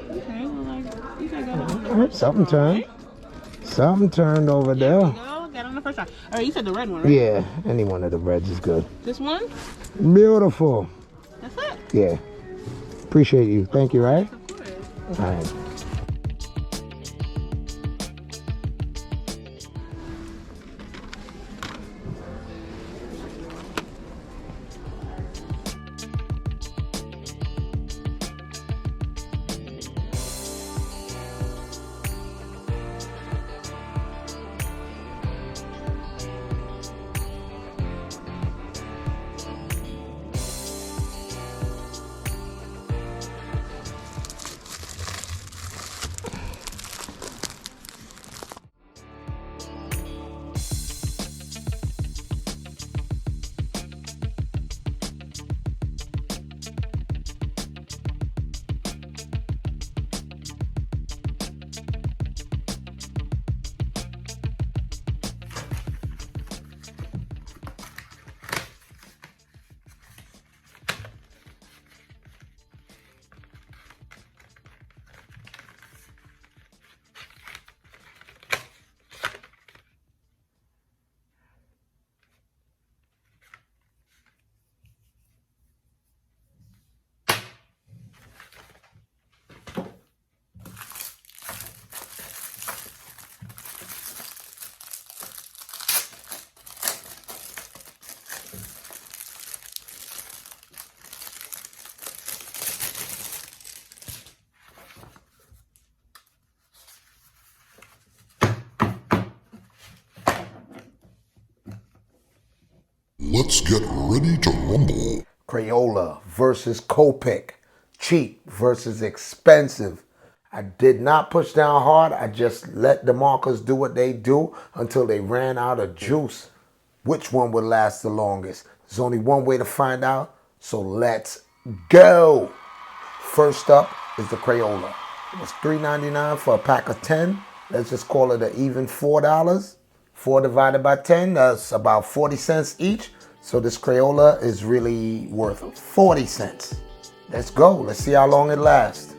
Okay, well, like, you gotta go. All right, something turned. Something turned over there. There we go. Got on the first try. All right, you said the red one, right? Yeah, any one of the reds is good. This one? Beautiful. That's it? Yeah. Appreciate you. Thank you, right? Of course. All right. Let's get ready to rumble. Crayola versus Copic. Cheap versus expensive. I did not push down hard. I just let the markers do what they do until they ran out of juice. Which one would last the longest? There's only one way to find out, so let's go. First up is the Crayola. It was $3.99 for a pack of 10. Let's just call it an even $4. 4 divided by 10, that's about 40 cents each. So this Crayola is really worth 40 cents. Let's go. Let's see how long it lasts.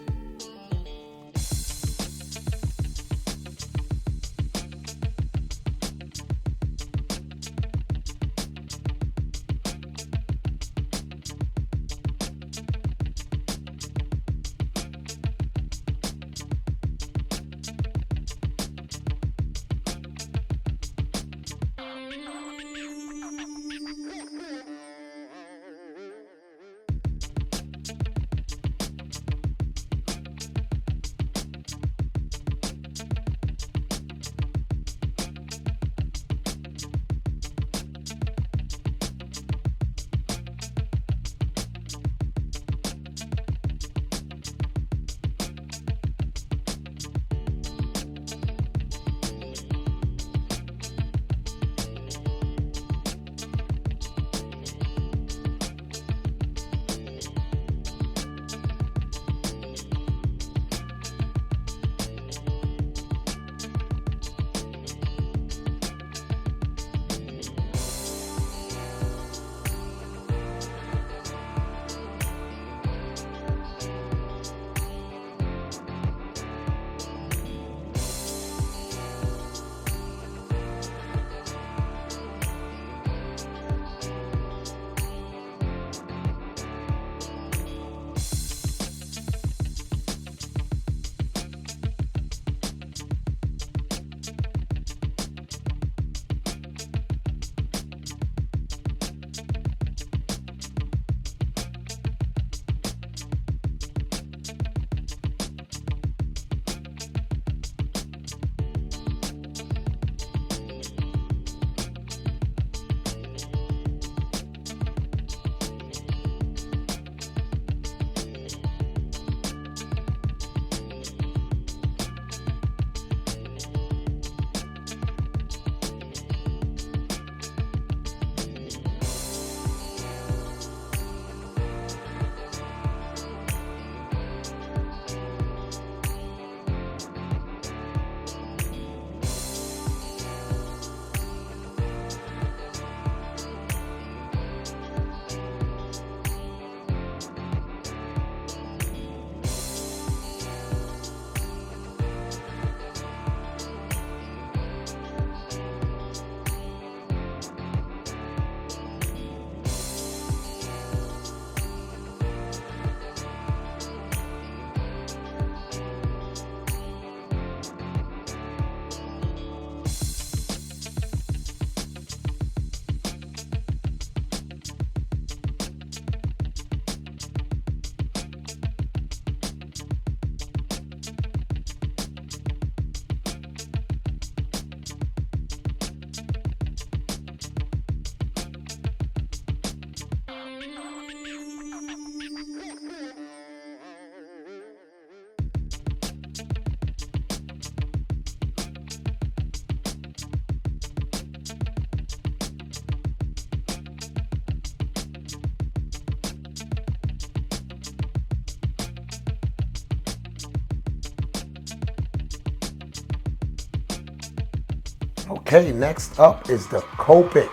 Okay, next up is the Copic.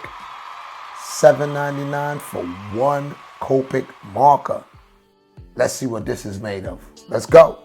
$7.99 for one Copic marker. Let's see what this is made of. Let's go.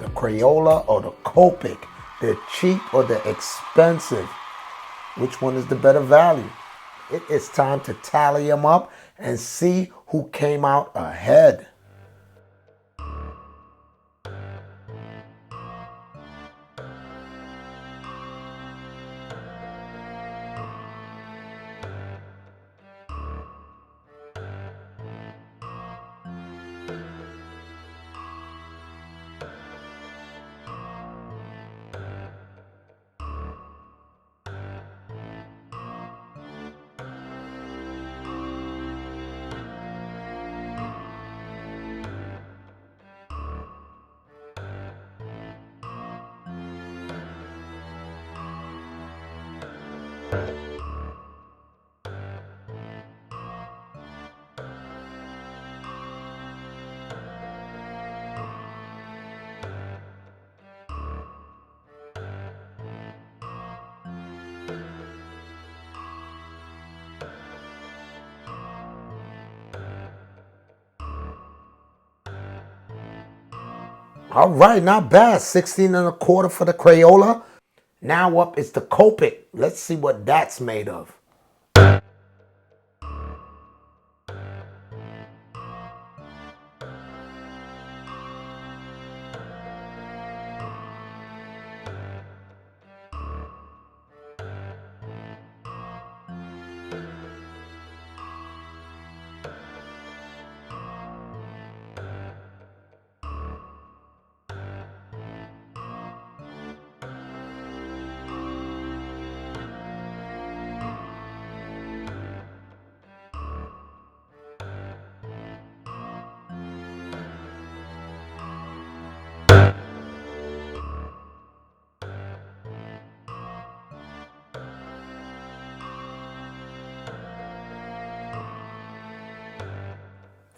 The Crayola or the Copic, they're cheap or they're expensive. Which one is the better value? It is time to tally them up and see who came out ahead. All right, not bad. 16.25 for the Crayola. Now up is the Copic. Let's see what that's made of.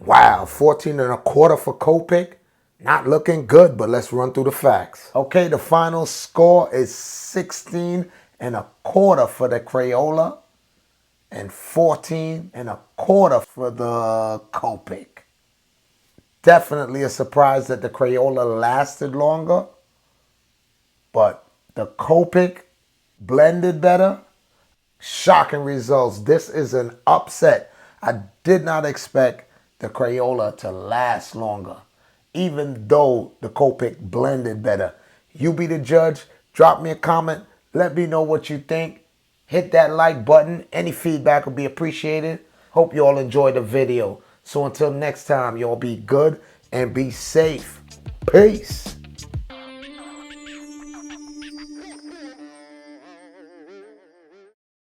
Wow, 14 and a quarter for Copic. Not looking good, but let's run through the facts. Okay, the final score is 16 and a quarter for the Crayola and 14 and a quarter for the Copic. Definitely a surprise that the Crayola lasted longer, but the Copic blended better. Shocking results. This is an upset. I did not expect the Crayola to last longer, even though the Copic blended better. You be the judge. Drop me a comment. Let me know what you think. Hit that like button. Any feedback will be appreciated. Hope you all enjoyed the video. So until next time, y'all be good and be safe. Peace.